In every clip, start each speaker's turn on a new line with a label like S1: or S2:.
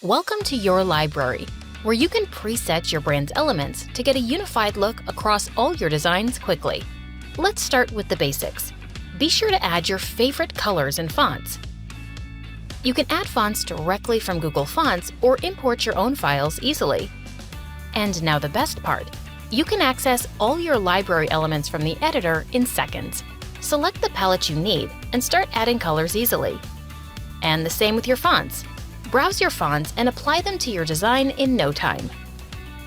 S1: Welcome to your library, where you can preset your brand's elements to get a unified look across all your designs quickly. Let's start with the basics. Be sure to add your favorite colors and fonts. You can add fonts directly from Google Fonts or import your own files easily. And now the best part. You can access all your library elements from the editor in seconds. Select the palette you need and start adding colors easily. And the same with your fonts. Browse your fonts and apply them to your design in no time.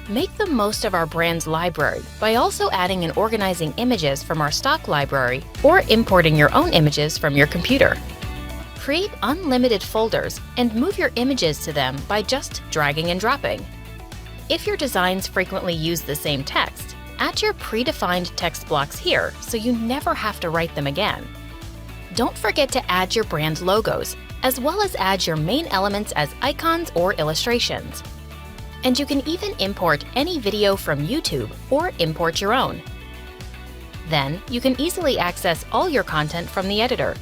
S1: Make the most of our brand's library by also adding and organizing images from our stock library or importing your own images from your computer. Create unlimited folders and move your images to them by just dragging and dropping. If your designs frequently use the same text, add your predefined text blocks here so you never have to write them again. Don't forget to add your brand logos, as well as add your main elements as icons or illustrations. And you can even import any video from YouTube or import your own. Then, you can easily access all your content from the editor.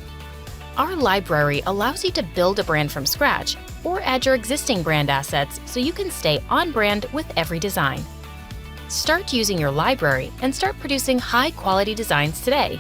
S1: Our library allows you to build a brand from scratch or add your existing brand assets so you can stay on brand with every design. Start using your library and start producing high-quality designs today.